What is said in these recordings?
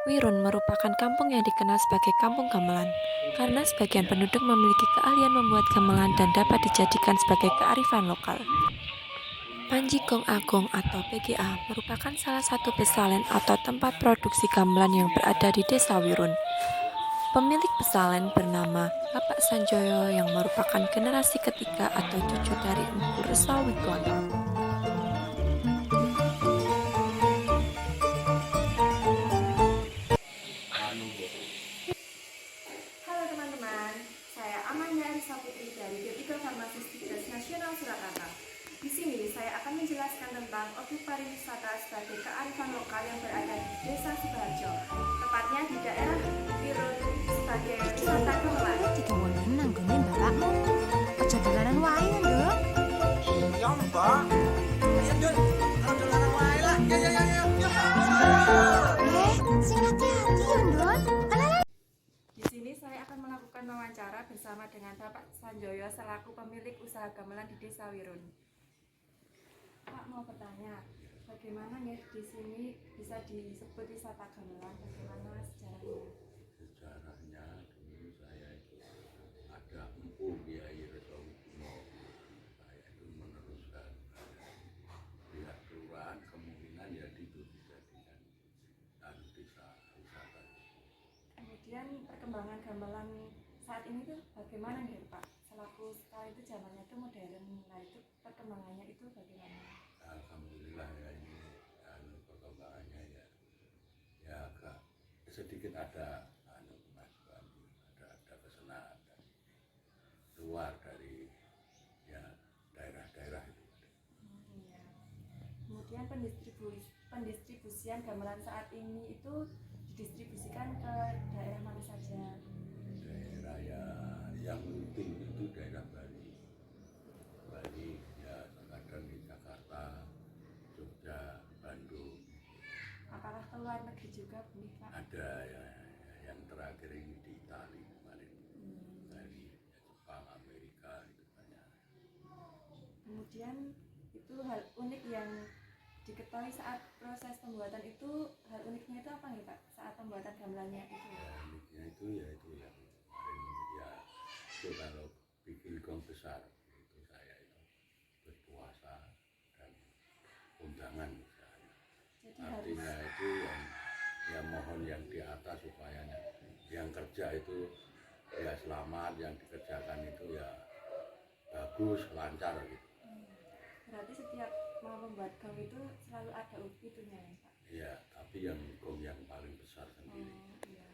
Wirun merupakan kampung yang dikenal sebagai kampung gamelan, karena sebagian penduduk memiliki keahlian membuat gamelan dan dapat dijadikan sebagai kearifan lokal. Panji Gong Agung atau PGA merupakan salah satu pesalen atau tempat produksi gamelan yang berada di Desa Wirun. Pemilik pesalen bernama Bapak Sanjoyo yang merupakan generasi ketiga atau cucu dari Empu Resa Wigono. Halo teman-teman, saya Amanda Arisa Putri dari Biotika Farmasistikes Nasional Surakarta. Di sini saya akan menjelaskan tentang objek pariwisata sebagai kearifan lokal yang berada di Desa Sukoharjo, tepatnya di daerah Wirun sebagai wisata gamelan. Digawonen nanggonin bapakmu. Aja dolanan wae nduk. Ya mbak, ayo Dun, kalau dolanan wae lah. Sing hati-hati yo nduk. Di sini saya akan melakukan wawancara bersama dengan Bapak Sanjoyo selaku pemilik usaha gamelan di Desa Wirun. Pak mau bertanya, bagaimana ya di sini bisa disebut wisata gamelan? Bagaimana sejarahnya? Sejarahnya dulu saya itu ada Empu Kiai Resa Wigono. Saya itu meneruskan pihak kelurahan, kemungkinan ya itu dijadikan desa wisata. Kemudian perkembangan gamelan saat ini tuh bagaimana nih Pak? Selaku sekarang itu zamannya itu modern, nah itu perkembangannya itu bagaimana? Alhamdulillah ya ini perkembangannya ya agak sedikit ada kemajuan, ada kesenangan keluar dari ya daerah-daerah itu. Iya. Kemudian pendistribusian gamelan saat ini itu didistribusikan ke daerah mana saja? Daerah ya yang rutin itu daerah Bali ya terkadang di Jakarta, Jogja, Bandung. Apakah ke luar negeri juga boleh Pak? Ada ya yang terakhir ini di Itali kemarin, dari Jepang, Amerika itu banyak. Kemudian itu hal unik yang diketahui saat proses pembuatan itu, hal uniknya itu apa nih Pak? Saat pembuatan gamelannya itu? Ya uniknya itu ya itu yang kemarin ya itu kalau bikin gong besar itu saya itu berpuasa dan undangan misalnya. Jadi Artinya harus itu yang mohon yang di atas supaya yang kerja itu ya selamat, yang dikerjakan itu ya bagus, lancar gitu. berarti setiap mau membuat gong itu selalu ada itunya ya Pak? Ya, tapi yang gong yang paling besar sendiri. Iya.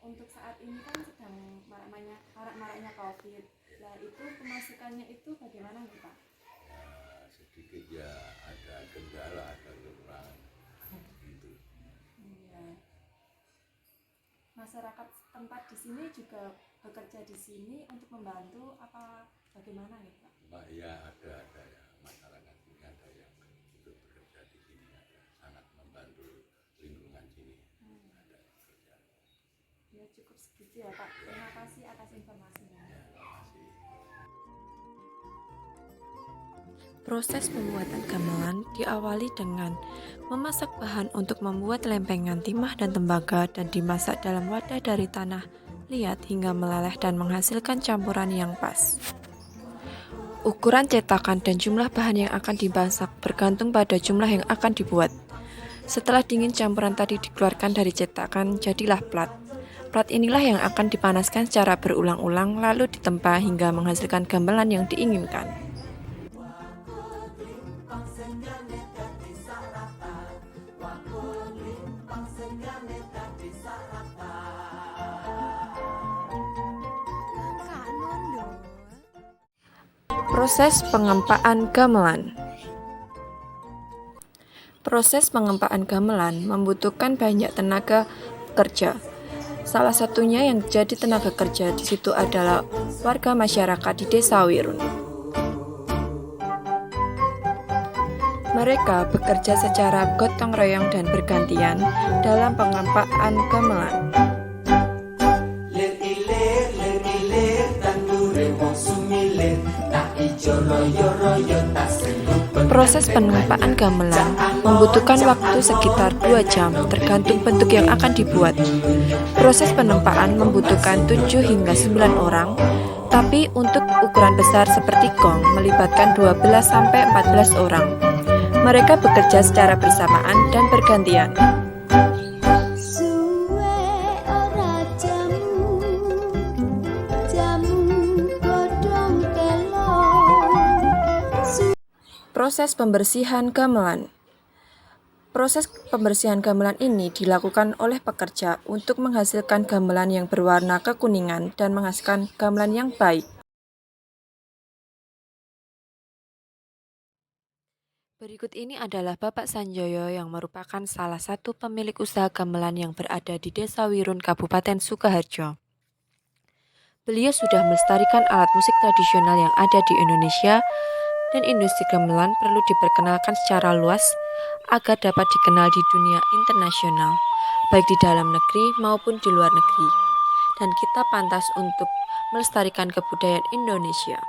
Untuk saat ini kan sedang marak-maraknya COVID. Nah itu pemasukannya itu bagaimana nih Pak? Ya, sedikit ya ada kendala, ada kekurangan gitu. Iya. Masyarakat tempat di sini juga bekerja di sini untuk membantu apa bagaimana nih Pak? Mbak ya ada ya masyarakat ini ada yang ikut bekerja di sini, ada sangat membantu lingkungan sini, ada yang bekerja. Ya cukup segitu ya Pak. Terima kasih atas informasinya. Ya, terima kasih. Proses pembuatan gamelan diawali dengan memasak bahan untuk membuat lempengan timah dan tembaga dan dimasak dalam wadah dari tanah liat hingga meleleh dan menghasilkan campuran yang pas. Ukuran cetakan dan jumlah bahan yang akan dimasak bergantung pada jumlah yang akan dibuat. Setelah dingin campuran tadi dikeluarkan dari cetakan, jadilah plat. Plat inilah yang akan dipanaskan secara berulang-ulang lalu ditempa hingga menghasilkan gamelan yang diinginkan. Mangkano nduk. Proses pengempaan gamelan. Proses pengempaan gamelan membutuhkan banyak tenaga kerja. Salah satunya yang jadi tenaga kerja di situ adalah warga masyarakat di Desa Wirun. Mereka bekerja secara gotong royong dan bergantian dalam pengempaan gamelan. Lir ilir, tandure wong sumilir, tak ijo royo tak senggup Proses penumpaan gamelan membutuhkan waktu sekitar 2 jam tergantung bentuk yang akan dibuat. Proses penempaan membutuhkan 7 hingga 9 orang, tapi untuk ukuran besar seperti gong melibatkan 12 sampai 14 orang. Mereka bekerja secara bersamaan dan bergantian. Suwe ora jamu, jamu godhong kelong. Proses pembersihan gamelan. Proses pembersihan gamelan ini dilakukan oleh pekerja untuk menghasilkan gamelan yang berwarna kekuningan dan menghasilkan gamelan yang baik. Berikut ini adalah Bapak Sanjoyo yang merupakan salah satu pemilik usaha gamelan yang berada di Desa Wirun, Kabupaten Sukoharjo. Beliau sudah melestarikan alat musik tradisional yang ada di Indonesia, dan industri gamelan perlu diperkenalkan secara luas agar dapat dikenal di dunia internasional, baik di dalam negeri maupun di luar negeri. Dan kita pantas untuk melestarikan kebudayaan Indonesia.